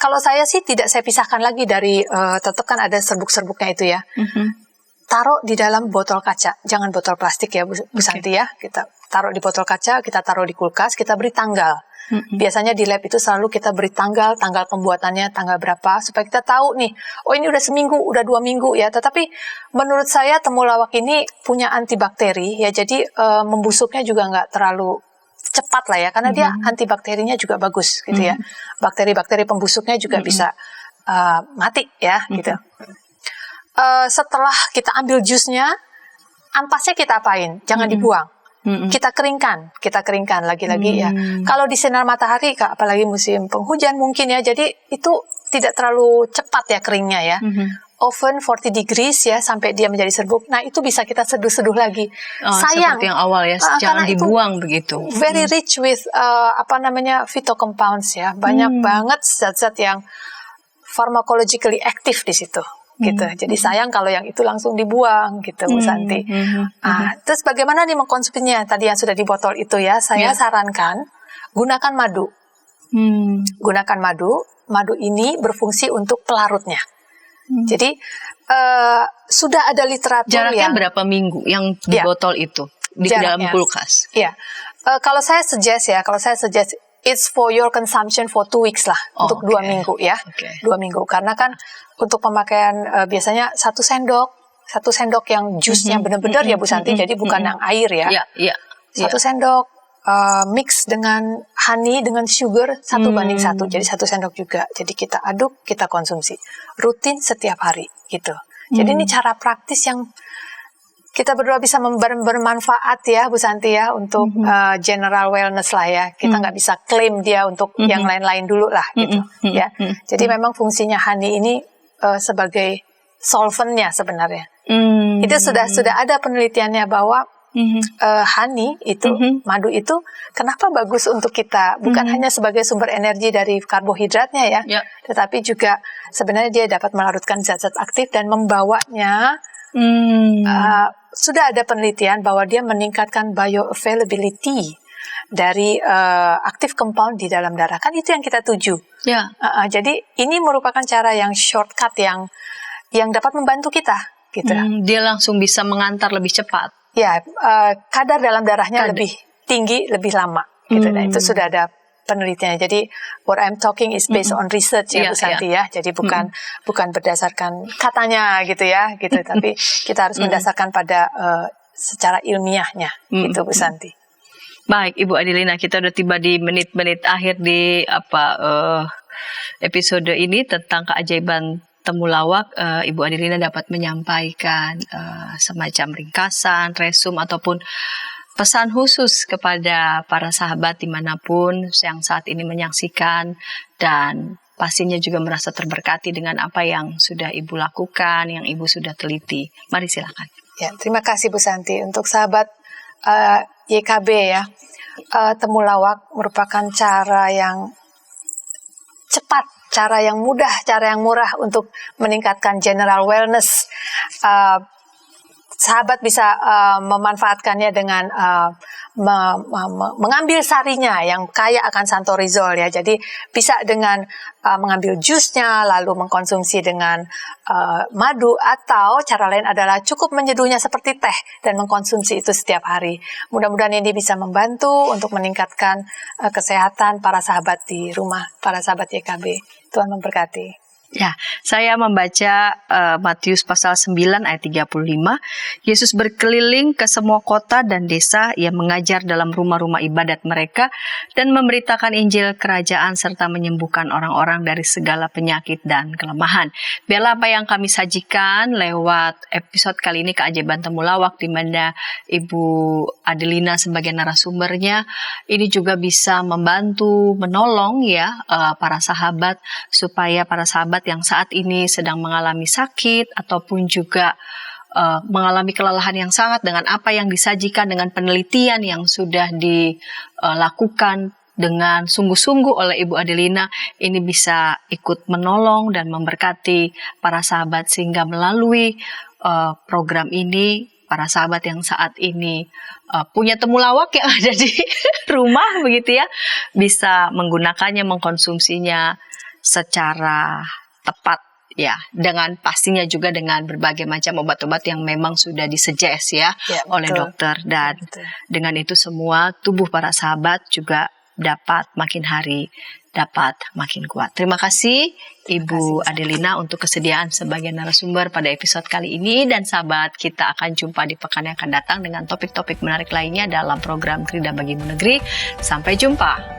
Kalau saya sih tidak saya pisahkan lagi dari tetap kan ada serbuk-serbuknya itu ya. Taruh di dalam botol kaca, jangan botol plastik ya Bu Santi ya. Kita taruh di botol kaca, kita taruh di kulkas, kita beri tanggal. Biasanya di lab itu selalu kita beri tanggal pembuatannya tanggal berapa supaya kita tahu nih, oh ini udah seminggu, udah 2 minggu ya. Tetapi menurut saya temulawak ini punya antibakteri ya, jadi membusuknya juga nggak terlalu cepat lah ya, karena dia antibakterinya juga bagus gitu ya. Bakteri-bakteri pembusuknya juga bisa mati ya gitu. Setelah kita ambil jusnya, ampasnya kita apain? Jangan dibuang. Kita keringkan lagi-lagi ya. Kalau di sinar matahari, apalagi musim penghujan mungkin ya, jadi itu tidak terlalu cepat ya keringnya ya. Oven 40 degrees ya sampai dia menjadi serbuk. Nah itu bisa kita seduh-seduh lagi. Sayang seperti yang awal ya, jangan dibuang begitu. Very rich with phytocompounds ya, banyak banget zat-zat yang pharmacologically active di situ. Gitu. Jadi sayang kalau yang itu langsung dibuang gitu Bu Santi. Terus bagaimana nih mengkonsumsinya? Tadi yang sudah di botol itu ya, saya sarankan gunakan madu. Gunakan madu. Madu ini berfungsi untuk pelarutnya. Jadi sudah ada literatur jaraknya berapa minggu yang di botol itu di dalam kulkas? Iya. Kalau saya suggest it's for your consumption for 2 weeks lah, untuk 2 minggu ya. 2 minggu karena kan untuk pemakaian biasanya 1 sendok yang jusnya benar-benar ya Bu Santi, jadi bukan yang air ya. 1 sendok mix dengan honey dengan sugar 1:1, jadi 1 sendok juga. Jadi kita aduk, kita konsumsi rutin setiap hari gitu. Jadi ini cara praktis yang kita berdua bisa bermanfaat ya Bu Santi ya untuk general wellness lah ya. Kita nggak bisa klaim dia untuk yang lain-lain dulu lah gitu ya. Jadi memang fungsinya honey ini sebagai solventnya sebenarnya. Itu sudah ada penelitiannya bahwa honey itu madu itu kenapa bagus untuk kita, bukan hanya sebagai sumber energi dari karbohidratnya ya, tetapi juga sebenarnya dia dapat melarutkan zat-zat aktif dan membawanya. Sudah ada penelitian bahwa dia meningkatkan bioavailability dari active compound di dalam darah. Kan itu yang kita tuju. Jadi ini merupakan cara yang shortcut yang dapat membantu kita gitu. Dia langsung bisa mengantar lebih cepat. Ya, kadar dalam darahnya lebih tinggi, lebih lama gitu. Nah, itu sudah ada penelitiannya. Jadi what I'm talking is based on research ya Bu Santi ya. Jadi bukan berdasarkan katanya gitu ya, gitu. Tapi kita harus mendasarkan pada secara ilmiahnya gitu Bu Santi. Baik, Ibu Adelina, kita udah tiba di menit-menit akhir di episode ini tentang keajaiban temulawak. Ibu Adelina dapat menyampaikan semacam ringkasan, resum ataupun pesan khusus kepada para sahabat dimanapun yang saat ini menyaksikan, dan pastinya juga merasa terberkati dengan apa yang sudah Ibu lakukan, yang Ibu sudah teliti. Mari silakan. Ya, terima kasih Bu Santi. Untuk sahabat YKB ya, temulawak merupakan cara yang cepat, cara yang mudah, cara yang murah untuk meningkatkan general wellness. Sahabat bisa memanfaatkannya dengan mengambil sarinya yang kaya akan santorizol ya. Jadi bisa dengan mengambil jusnya lalu mengkonsumsi dengan madu, atau cara lain adalah cukup menyeduhnya seperti teh dan mengkonsumsi itu setiap hari. Mudah-mudahan ini bisa membantu untuk meningkatkan kesehatan para sahabat di rumah, para sahabat YKB. Tuhan memberkati. Ya, saya membaca Matius pasal 9 ayat 35. Yesus berkeliling ke semua kota dan desa, ia mengajar dalam rumah-rumah ibadat mereka dan memberitakan Injil kerajaan serta menyembuhkan orang-orang dari segala penyakit dan kelemahan. Biarlah apa yang kami sajikan lewat episode kali ini, keajaiban temulawak, di mana Ibu Adelina sebagai narasumbernya, ini juga bisa membantu, menolong ya para sahabat, supaya para sahabat yang saat ini sedang mengalami sakit ataupun juga mengalami kelelahan yang sangat dengan apa yang disajikan, dengan penelitian yang sudah dilakukan dengan sungguh-sungguh oleh Ibu Adelina, ini bisa ikut menolong dan memberkati para sahabat, sehingga melalui program ini para sahabat yang saat ini punya temulawak yang ada di rumah begitu ya, bisa menggunakannya, mengkonsumsinya secara tepat ya, dengan pastinya juga dengan berbagai macam obat-obat yang memang sudah disuggest ya oleh dokter, dan dengan itu semua tubuh para sahabat juga dapat makin hari dapat makin kuat. Terima kasih Ibu Adelina untuk kesediaan sebagai narasumber pada episode kali ini, dan sahabat, kita akan jumpa di pekan yang akan datang dengan topik-topik menarik lainnya dalam program Krida Bagimu Negeri. Sampai jumpa.